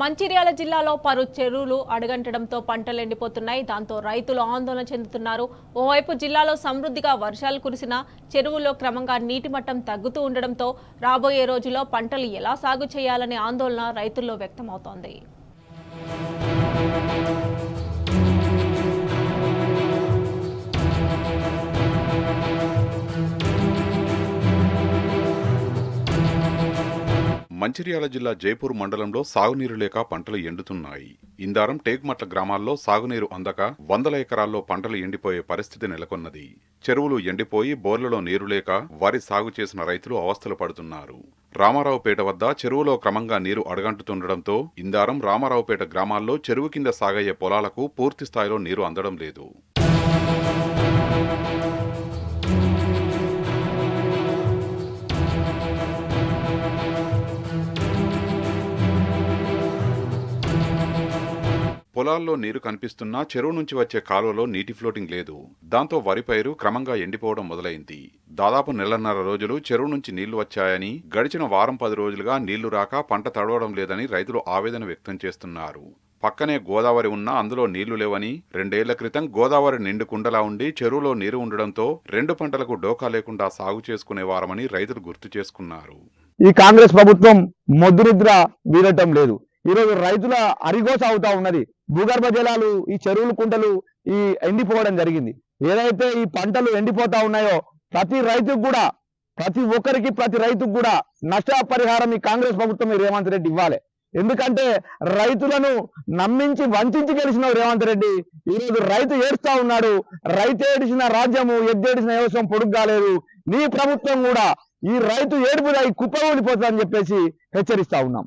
మంచిర్యాల జిల్లాలో పలు చెరువులు అడుగంటడంతో పంటలు ఎండిపోతున్నాయి. దాంతో రైతులు ఆందోళన చెందుతున్నారు. ఓవైపు జిల్లాలో సమృద్ధిగా వర్షాలు కురిసినా చెరువుల్లో క్రమంగా నీటి మట్టం తగ్గుతూ ఉండడంతో రాబోయే రోజుల్లో పంటలు ఎలా సాగు చేయాలనే ఆందోళన రైతుల్లో వ్యక్తమవుతోంది. మంచిర్యాల జిల్లా జైపూర్ మండలంలో సాగునీరు లేక పంటలు ఎండుతున్నాయి. ఇందారం టేక్మట్ల గ్రామాల్లో సాగునీరు అందక వందల ఎకరాల్లో పంటలు ఎండిపోయే పరిస్థితి నెలకొన్నది. చెరువులు ఎండిపోయి బోర్లలో నీరు లేక వరి సాగు చేసిన రైతులు అవస్థలు పడుతున్నారు. రామారావుపేట వద్ద చెరువులో క్రమంగా నీరు అడగంటుతుండటంతో ఇందారం రామారావుపేట గ్రామాల్లో చెరువు కింద సాగయ్యే పొలాలకు పూర్తి స్థాయిలో నీరు అందడం లేదు. పొలాల్లో నీరు కనిపిస్తున్నా చెరువు నుంచి వచ్చే కాలువలో నీటి ఫ్లోటింగ్ లేదు. దాంతో వరి పైరు క్రమంగా ఎండిపోవడం మొదలైంది. దాదాపు నెలన్నర రోజులు చెరువు నుంచి నీళ్లు వచ్చాయని, గడిచిన వారం 10 రోజులుగా నీళ్లు రాక పంట తడవడం లేదని రైతులు ఆవేదన వ్యక్తం చేస్తున్నారు. పక్కనే గోదావరి ఉన్నా అందులో నీళ్లు లేవని, 2 ఏళ్ల క్రితం గోదావరి నిండు కుండలా ఉండి చెరువులో నీరు ఉండడంతో 2 పంటలకు డోకా లేకుండా సాగు చేసుకునేవారమని రైతులు గుర్తు చేసుకున్నారు. ఈ కాంగ్రెస్ ప్రభుత్వం మొద్దునిద్ర వీడటం లేదు. ఈరోజు రైతుల అరిగోస అవుతా ఉన్నది. భూగర్భ జలాలు, ఈ చెరువులు, కుంటలు ఈ ఎండిపోవడం జరిగింది. ఏదైతే ఈ పంటలు ఎండిపోతా ఉన్నాయో ప్రతి రైతుకు కూడా, ప్రతి ఒక్కరికి, ప్రతి రైతుకు కూడా నష్టపరిహారం ఈ కాంగ్రెస్ ప్రభుత్వం రేవంత్ రెడ్డి ఇవ్వాలి. ఎందుకంటే రైతులను నమ్మించి వంచించి గెలిచిన రేవంత్ రెడ్డి ఈరోజు రైతు ఏడుస్తా ఉన్నాడు. రైతు ఏడిచిన రాజ్యము, ఎద్దేడిసిన వ్యవసాయం పొడుగు కాలేదు. నీ ప్రభుత్వం కూడా ఈ రైతు ఏడుపుదై కుప్పగూలిపోతుందని చెప్పేసి హెచ్చరిస్తా ఉన్నాం.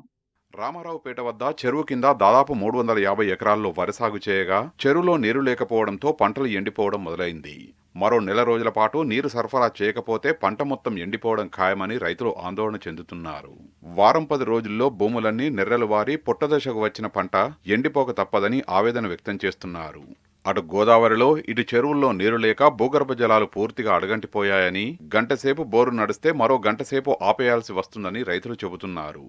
రామారావుపేట వద్ద చెరువు కింద దాదాపు 350 ఎకరాల్లో వరి సాగు చేయగా చెరువులో నీరు లేకపోవడంతో పంటలు ఎండిపోవడం మొదలైంది. మరో నెల రోజుల పాటు నీరు సరఫరా చేయకపోతే పంట మొత్తం ఎండిపోవడం ఖాయమని రైతులు ఆందోళన చెందుతున్నారు. వారం 10 రోజుల్లో భూములన్నీ నెర్రెలు వారి పుట్టదశకు వచ్చిన పంట ఎండిపోక తప్పదని ఆవేదన వ్యక్తం చేస్తున్నారు. అటు గోదావరిలో, ఇటు చెరువుల్లో నీరు లేక భూగర్భ జలాలు పూర్తిగా అడగంటిపోయాయని, గంటసేపు బోరు నడిస్తే మరో గంటసేపు ఆపేయాల్సి వస్తుందని రైతులు చెబుతున్నారు.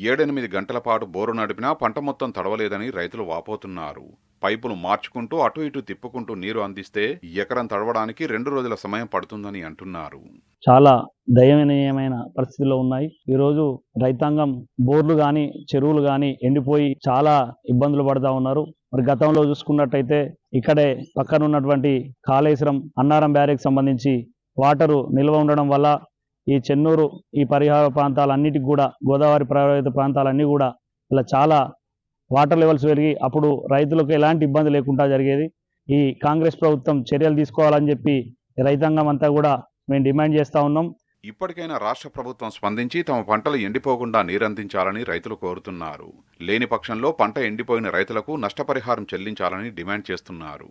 7-8 గంటల పాటు బోరు నడిపినా పంట మొత్తం తడవలేదని రైతులు వాపోతున్నారు. పైపులు మార్చుకుంటూ అటు ఇటు తిప్పుకుంటూ నీరు అందిస్తే ఎకరం తడవడానికి 2 రోజుల సమయం పడుతుందని అంటున్నారు. చాలా దయనీయమైన పరిస్థితుల్లో ఉన్నాయి. ఈరోజు రైతాంగం బోర్లు కానీ, చెరువులు కానీ ఎండిపోయి చాలా ఇబ్బందులు పడుతూ ఉన్నారు. మరి గతంలో చూసుకున్నట్టయితే ఇక్కడే పక్కన ఉన్నటువంటి కాళేశ్వరం, అన్నారం బ్యారేక్ సంబంధించి వాటరు నిల్వ ఉండడం వల్ల ఈ చెన్నూరు, ఈ పరిహార ప్రాంతాలన్నిటికి కూడా, గోదావరి ప్రభావిత ప్రాంతాలన్నీ కూడా ఇలా చాలా వాటర్ లెవెల్స్ పెరిగి అప్పుడు రైతులకు ఎలాంటి ఇబ్బంది లేకుండా జరిగేది. ఈ కాంగ్రెస్ ప్రభుత్వం చర్యలు తీసుకోవాలని చెప్పి రైతాంగం అంతా కూడా మేము డిమాండ్ చేస్తూ ఉన్నాం. ఇప్పటికైనా రాష్ట్ర ప్రభుత్వం స్పందించి తమ పంటలు ఎండిపోకుండా నీరందించాలని రైతులు కోరుతున్నారు. లేని పక్షంలో పంట ఎండిపోయిన రైతులకు నష్టపరిహారం చెల్లించాలని డిమాండ్ చేస్తున్నారు.